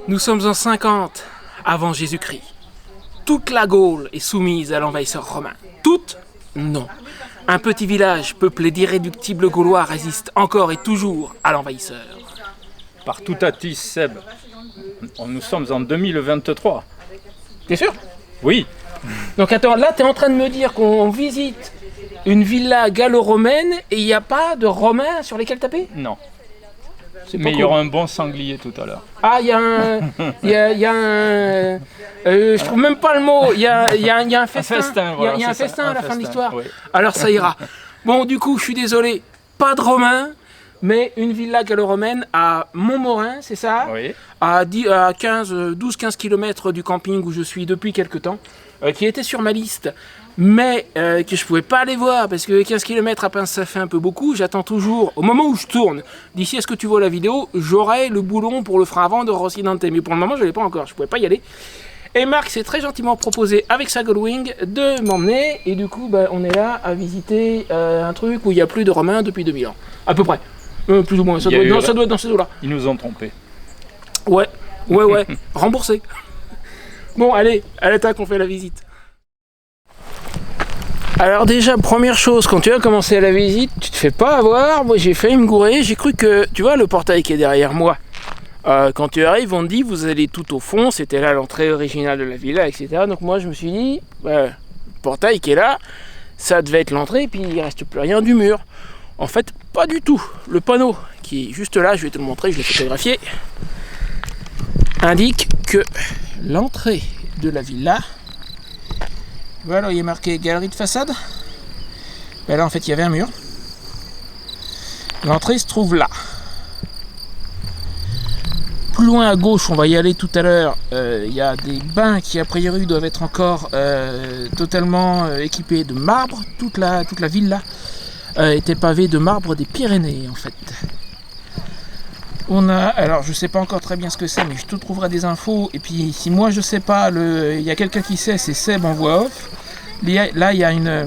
Nous sommes en 50 avant Jésus-Christ. Toute la Gaule est soumise à l'envahisseur romain. Toute? Non. Un petit village peuplé d'irréductibles Gaulois résiste encore et toujours à l'envahisseur. Par tout Atis, Seb. Nous sommes en 2023. T'es sûr? Oui. Donc attends, là t'es en train de me dire qu'on visite une villa gallo-romaine et il n'y a pas de Romains sur lesquels taper? Non. C'est pas Mais il y cool. aura un bon sanglier tout à l'heure. Ah, il y a un... Il y a un... je trouve même pas le mot. Il y a un festin. Voilà, Il y a un c'est ça, festin à la fin de l'histoire. Oui. Alors ça ira. Bon, du coup, je suis désolé. Pas de Romains, mais une villa gallo-romaine à Montmorin, c'est ça? Oui. À 12-15 km du camping où je suis depuis quelque temps, qui était sur ma liste, mais que je pouvais pas aller voir parce que 15 km à pince ça fait un peu beaucoup. J'attends toujours, au moment où je tourne, d'ici à ce que tu vois la vidéo, j'aurai le boulon pour le frein avant de Rocinante, mais pour le moment je l'ai pas encore, je pouvais pas y aller. Et Marc s'est très gentiment proposé avec sa Goldwing de m'emmener, et du coup on est là à visiter un truc où il n'y a plus de Romains depuis 2000 ans, à peu près, plus ou moins, ça doit être dans ces eaux-là. Ils nous ont trompés. Ouais, remboursé. Bon, allez, à l'attaque, on fait la visite. Alors déjà, première chose, quand tu as commencé la visite, tu te fais pas avoir. Moi, j'ai failli me gourer. J'ai cru que, tu vois, le portail qui est derrière moi. Quand tu arrives, on te dit, vous allez tout au fond. C'était là l'entrée originale de la villa, etc. Donc moi, je me suis dit, le portail qui est là, ça devait être l'entrée, puis il reste plus rien du mur. En fait, pas du tout. Le panneau qui est juste là, je vais te le montrer, je l'ai photographié, indique que l'entrée de la villa, voilà, il est marqué galerie de façade. Ben là en fait il y avait un mur. L'entrée se trouve là. Plus loin à gauche, on va y aller tout à l'heure, il y a des bains qui a priori doivent être encore totalement équipés de marbre. Toute la villa était pavée de marbre des Pyrénées en fait. On a, alors je sais pas encore très bien ce que c'est, mais je te trouverai des infos. Et puis si moi je sais pas, il y a quelqu'un qui sait, c'est Seb en voix off. Là il y a une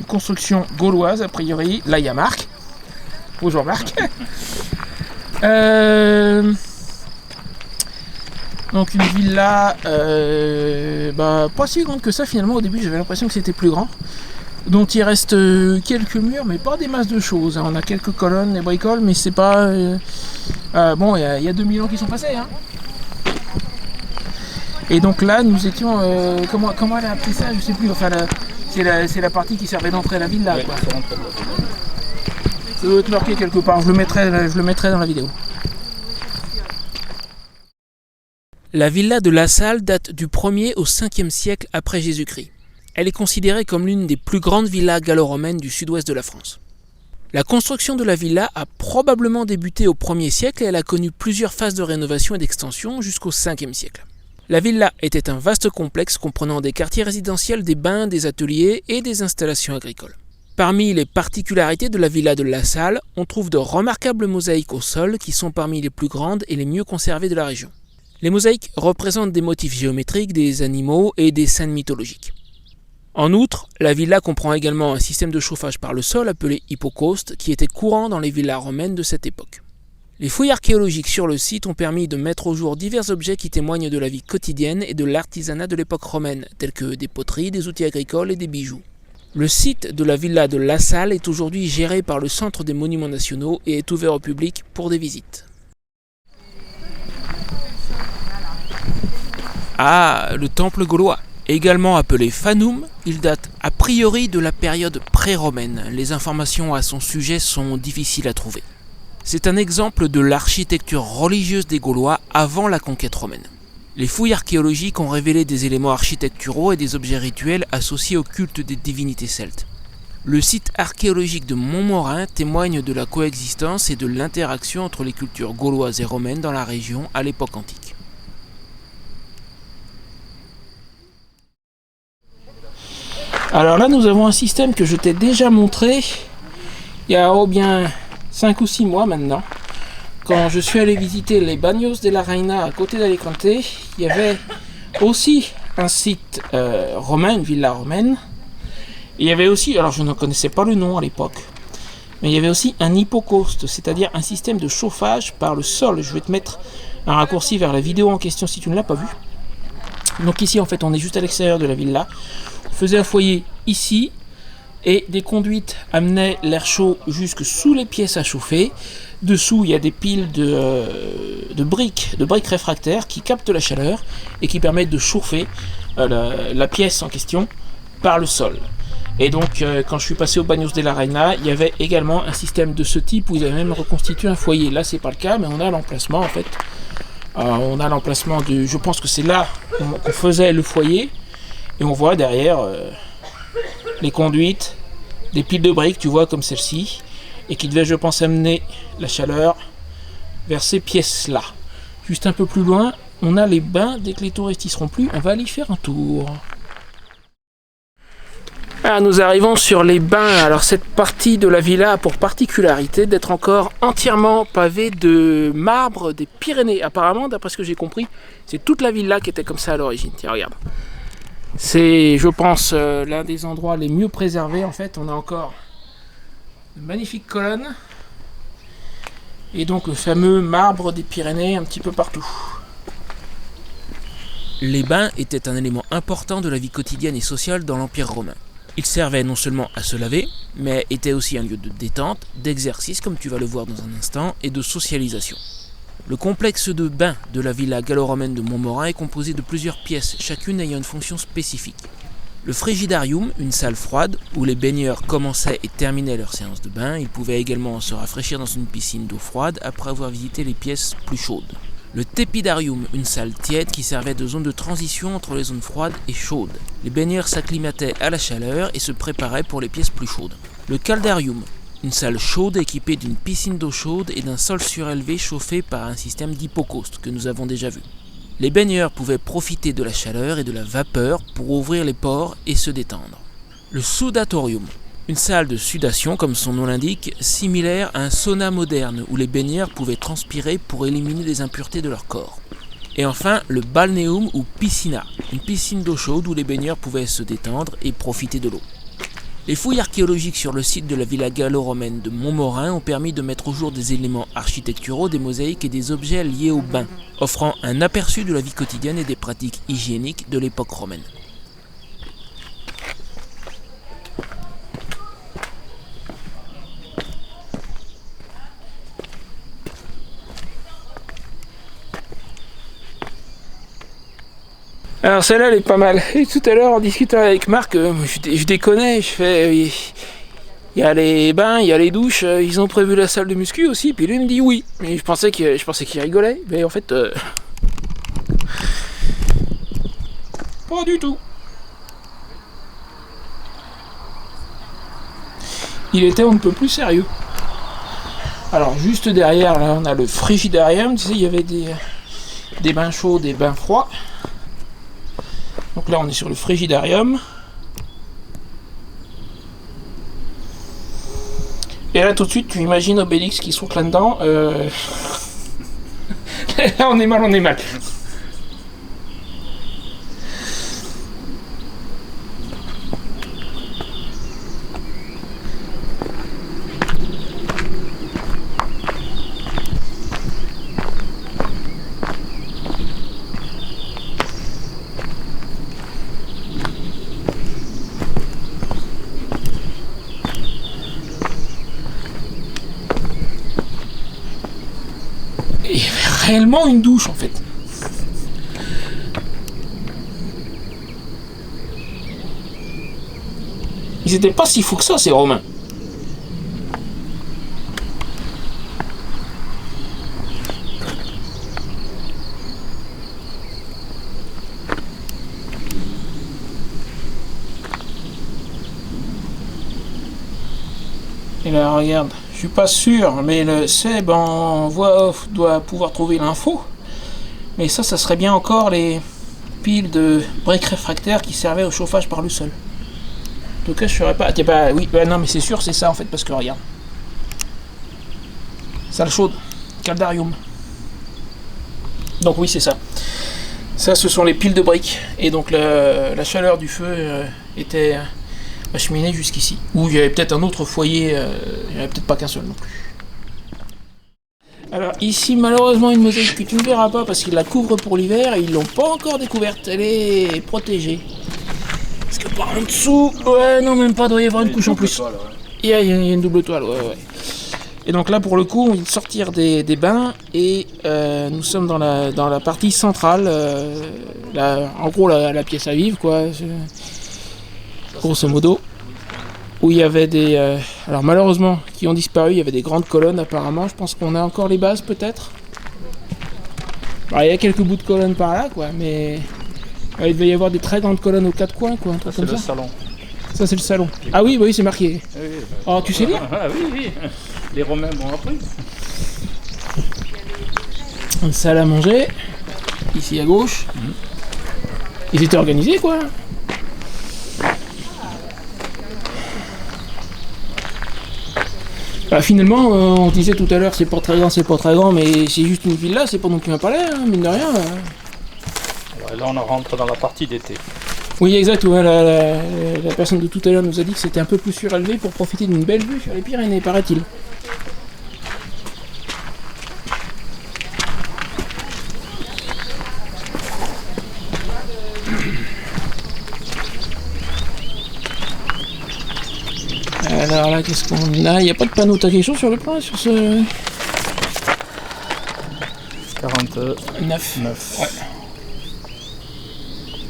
construction gauloise a priori. Là il y a Marc. Bonjour Marc. Donc une villa, pas si grande que ça finalement. Au début j'avais l'impression que c'était plus grand. Dont il reste quelques murs, mais pas des masses de choses. On a quelques colonnes, des bricoles, mais c'est pas... bon, il y a 2000 ans qui sont passés. Hein. Et donc là, nous étions... comment elle a appelé ça? Je sais plus. Enfin, c'est la partie qui servait d'entrée à la ville, là. Oui, Quoi. Ça doit être marqué quelque part. Je le mettrai dans la vidéo. La villa de La Salle date du 1er au 5e siècle après Jésus-Christ. Elle est considérée comme l'une des plus grandes villas gallo-romaines du sud-ouest de la France. La construction de la villa a probablement débuté au 1er siècle et elle a connu plusieurs phases de rénovation et d'extension jusqu'au 5e siècle. La villa était un vaste complexe comprenant des quartiers résidentiels, des bains, des ateliers et des installations agricoles. Parmi les particularités de la villa de La Salle, on trouve de remarquables mosaïques au sol qui sont parmi les plus grandes et les mieux conservées de la région. Les mosaïques représentent des motifs géométriques, des animaux et des scènes mythologiques. En outre, la villa comprend également un système de chauffage par le sol appelé hypocauste qui était courant dans les villas romaines de cette époque. Les fouilles archéologiques sur le site ont permis de mettre au jour divers objets qui témoignent de la vie quotidienne et de l'artisanat de l'époque romaine, tels que des poteries, des outils agricoles et des bijoux. Le site de la villa de La Salle est aujourd'hui géré par le Centre des Monuments Nationaux et est ouvert au public pour des visites. Ah, le temple gaulois. Également appelé Fanum, il date a priori de la période pré-romaine. Les informations à son sujet sont difficiles à trouver. C'est un exemple de l'architecture religieuse des Gaulois avant la conquête romaine. Les fouilles archéologiques ont révélé des éléments architecturaux et des objets rituels associés au culte des divinités celtes. Le site archéologique de Montmorin témoigne de la coexistence et de l'interaction entre les cultures gauloises et romaines dans la région à l'époque antique. Alors là, nous avons un système que je t'ai déjà montré il y a bien 5 ou 6 mois maintenant. Quand je suis allé visiter les Baños de la Reina à côté d'Alicante, il y avait aussi un site romain, une villa romaine. Et il y avait aussi, alors je ne connaissais pas le nom à l'époque, mais il y avait aussi un hypocauste, c'est-à-dire un système de chauffage par le sol. Je vais te mettre un raccourci vers la vidéo en question si tu ne l'as pas vu. Donc ici en fait on est juste à l'extérieur de la villa. On faisait un foyer ici et des conduites amenaient l'air chaud jusque sous les pièces à chauffer. Dessous il y a des piles de briques réfractaires qui captent la chaleur et qui permettent de chauffer la pièce en question par le sol. Et donc quand je suis passé au Baños de la Reina, il y avait également un système de ce type où ils avaient même reconstitué un foyer. Là c'est pas le cas, mais on a l'emplacement en fait. On a l'emplacement de. Je pense que c'est là qu'on faisait le foyer. Et on voit derrière les conduites, des piles de briques, tu vois, comme celle-ci, et qui devaient, je pense, amener la chaleur vers ces pièces-là. Juste un peu plus loin, on a les bains. Dès que les touristes y seront plus, on va aller faire un tour. Alors, nous arrivons sur les bains. Alors cette partie de la villa a pour particularité d'être encore entièrement pavée de marbre des Pyrénées. Apparemment, d'après ce que j'ai compris, c'est toute la villa qui était comme ça à l'origine. Tiens, regarde. C'est, je pense, l'un des endroits les mieux préservés. En fait, on a encore de magnifiques colonnes et donc le fameux marbre des Pyrénées un petit peu partout. Les bains étaient un élément important de la vie quotidienne et sociale dans l'Empire romain. Ils servaient non seulement à se laver, mais étaient aussi un lieu de détente, d'exercice, comme tu vas le voir dans un instant, et de socialisation. Le complexe de bains de la villa gallo-romaine de Montmorin est composé de plusieurs pièces, chacune ayant une fonction spécifique. Le frigidarium, une salle froide où les baigneurs commençaient et terminaient leur séance de bain. Ils pouvaient également se rafraîchir dans une piscine d'eau froide après avoir visité les pièces plus chaudes. Le tepidarium, une salle tiède qui servait de zone de transition entre les zones froides et chaudes. Les baigneurs s'acclimataient à la chaleur et se préparaient pour les pièces plus chaudes. Le caldarium, une salle chaude équipée d'une piscine d'eau chaude et d'un sol surélevé chauffé par un système d'hypocauste que nous avons déjà vu. Les baigneurs pouvaient profiter de la chaleur et de la vapeur pour ouvrir les pores et se détendre. Le sudatorium, une salle de sudation comme son nom l'indique, similaire à un sauna moderne où les baigneurs pouvaient transpirer pour éliminer les impuretés de leur corps. Et enfin, le balneum ou piscina, une piscine d'eau chaude où les baigneurs pouvaient se détendre et profiter de l'eau. Les fouilles archéologiques sur le site de la villa gallo-romaine de Montmorin ont permis de mettre au jour des éléments architecturaux, des mosaïques et des objets liés au bain, offrant un aperçu de la vie quotidienne et des pratiques hygiéniques de l'époque romaine. Alors celle-là elle est pas mal. Et tout à l'heure en discutant avec Marc, je déconnais, je fais... Il y a les bains, il y a les douches, ils ont prévu la salle de muscu aussi, puis lui il me dit oui. Mais je pensais qu'il rigolait, mais en fait... Pas du tout. Il était un peu plus sérieux. Alors juste derrière, là on a le frigidarium, tu sais, il y avait des bains chauds, des bains froids. Donc là on est sur le frigidarium. Et là tout de suite tu imagines Obélix qui saute là-dedans. Là on est mal. Il y avait réellement une douche en fait. Ils étaient pas si fous que ça ces Romains. Et là regarde. Je suis pas sûr, mais le Seb en voix off doit pouvoir trouver l'info. Mais ça serait bien encore les piles de briques réfractaires qui servaient au chauffage par le sol. En tout cas, je saurais pas. Oui, non, mais c'est sûr, c'est ça en fait, parce que regarde. Salle chaude, caldarium. Donc oui, c'est ça. Ça, ce sont les piles de briques. Et donc la chaleur du feu était acheminée jusqu'ici. Ou il y avait peut-être un autre foyer, il n'y avait peut-être pas qu'un seul non plus. Alors ici malheureusement une mosaïque que tu ne verras pas parce qu'ils la couvrent pour l'hiver et ils l'ont pas encore découverte, elle est protégée. Parce que par en dessous, ouais non même pas, doit y avoir une couche en plus. Il y a une double toile, ouais. Et donc là pour le coup on vient de sortir des bains et nous sommes dans la partie centrale, en gros la pièce à vivre quoi, grosso modo. Où il y avait des... alors malheureusement, qui ont disparu, il y avait des grandes colonnes apparemment. Je pense qu'on a encore les bases peut-être. Alors, il y a quelques bouts de colonnes par là, quoi, mais... il devait y avoir des très grandes colonnes aux quatre coins, quoi, un truc comme ça. C'est le salon. Ça, c'est le salon. Ah oui, c'est marqué. Oui. Oh, tu sais lire? Ah oui. Les Romains m'ont appris. Une salle à manger, ici à gauche. Ils étaient organisés, quoi. Bah, finalement, on disait tout à l'heure, c'est pas très grand, mais c'est juste une villa, c'est pas non plus un palais, hein, mine de rien. Alors, là, on rentre dans la partie d'été. Oui, exact. Ouais, la personne de tout à l'heure nous a dit que c'était un peu plus surélevé pour profiter d'une belle vue sur les Pyrénées, paraît-il. Alors là, qu'est-ce qu'on a? Il n'y a pas de panneau, t'as quelque chose sur le plan, sur ce... 49. Ouais.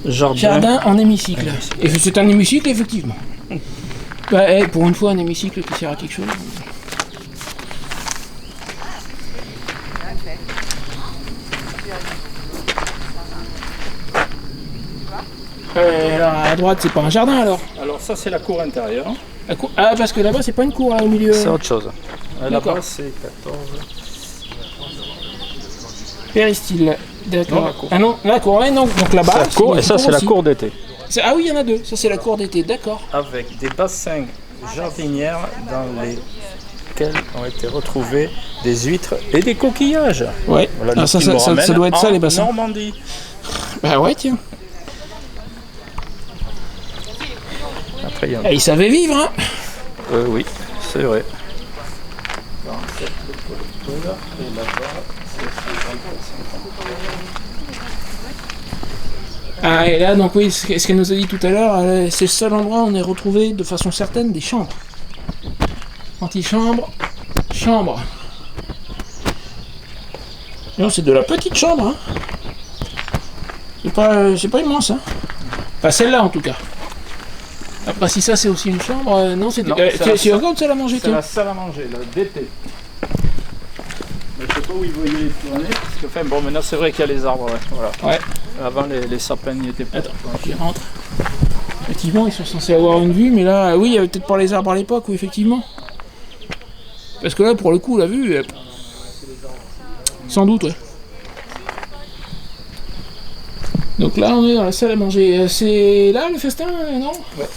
Jardin en hémicycle. Et c'est un hémicycle, effectivement. Bah, pour une fois, un hémicycle qui sert à quelque chose. Alors, à droite, c'est pas un jardin, alors? Alors ça, c'est la cour intérieure. Ah, parce que là-bas, c'est pas une cour, là, au milieu. C'est autre chose. D'accord. Là-bas, c'est 14. Péristyle. D'accord. Non, la cour. Ah non, la cour, ouais, non. Donc là-bas, C'est la cour, et ça, c'est la aussi. cour d'été. Ah oui, il y en a deux. Ça, c'est la cour d'été, d'accord. Avec des bassins jardinières dans lesquels ont été retrouvés des huîtres et des coquillages. Ouais. Voilà, Ah, ça doit être ça, les bassins. Normandie. Bah ouais, tiens. Après, il y a... Ils savaient vivre, hein. oui, c'est vrai. Ah, et là, donc oui, ce qu'elle nous a dit tout à l'heure, c'est le seul endroit où on est retrouvé de façon certaine des chambres. Antichambre, chambre. Non, c'est de la petite chambre, hein. C'est pas immense, hein. Enfin, celle-là, en tout cas. Après, si ça, c'est aussi une chambre, non, c'est encore une salle à manger, C'est la salle à manger, là, d'été. Mais je sais pas où ils voyaient les Pyrénées, parce que, enfin, bon, maintenant, c'est vrai qu'il y a les arbres, ouais, voilà. Ouais. Avant, les sapins n'y étaient pas. Attends, j'y rentre. Effectivement, ils sont censés avoir une vue, mais là, oui, il y avait peut-être pas les arbres à l'époque, oui, effectivement. Parce que là, pour le coup, la vue, sans doute, ouais. Donc là, on est dans la salle à manger. C'est là, le festin, non? Ouais.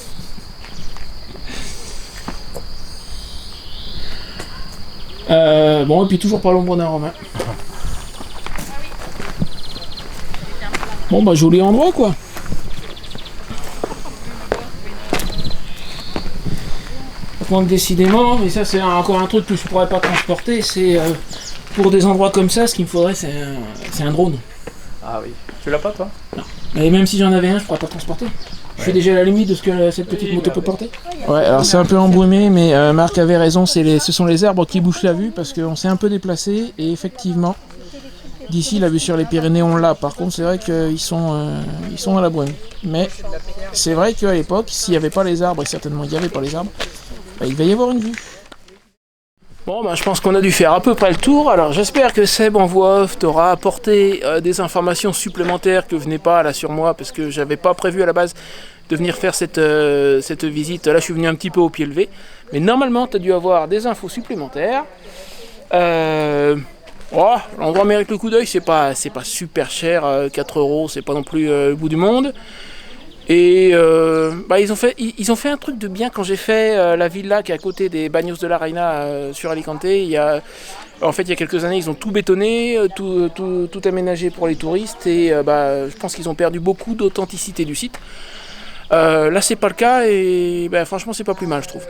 Bon, et puis toujours pas l'ombre d'un romain. Bon, bah, joli endroit, quoi. Donc, décidément, mais ça, c'est encore un truc que je pourrais pas transporter, c'est pour des endroits comme ça, ce qu'il me faudrait, c'est un drone. Ah oui. Tu l'as pas, toi? Non. Mais même si j'en avais un, je pourrais pas transporter. Je suis déjà à la limite de ce que cette petite moto peut porter. Ouais, alors c'est un peu embrumé, mais Marc avait raison, ce sont les arbres qui bouchent la vue, parce qu'on s'est un peu déplacé, et effectivement, d'ici, la vue sur les Pyrénées, on l'a. Par contre, c'est vrai qu'ils sont à la brume. Mais c'est vrai qu'à l'époque, s'il n'y avait pas les arbres, et certainement il n'y avait pas les arbres, bah, il va y avoir une vue. Bon, bah, je pense qu'on a dû faire à peu près le tour. Alors j'espère que Seb en voix off t'aura apporté des informations supplémentaires que venaient pas là sur moi, parce que j'avais pas prévu à la base de venir faire cette visite. Là, je suis venu un petit peu au pied levé. Mais normalement, tu as dû avoir des infos supplémentaires. L'endroit mérite le coup d'œil, c'est pas super cher, 4 €, c'est pas non plus le bout du monde. Et ils ont fait un truc de bien quand j'ai fait la villa qui est à côté des Baños de la Reina sur Alicante. Il y a quelques années, ils ont tout bétonné, tout aménagé pour les touristes, et je pense qu'ils ont perdu beaucoup d'authenticité du site. Là, c'est pas le cas, et franchement, c'est pas plus mal, je trouve.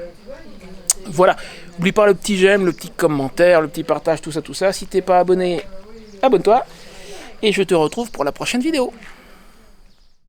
Voilà, n'oublie pas le petit j'aime, le petit commentaire, le petit partage, tout ça. Si t'es pas abonné, abonne-toi. Et je te retrouve pour la prochaine vidéo.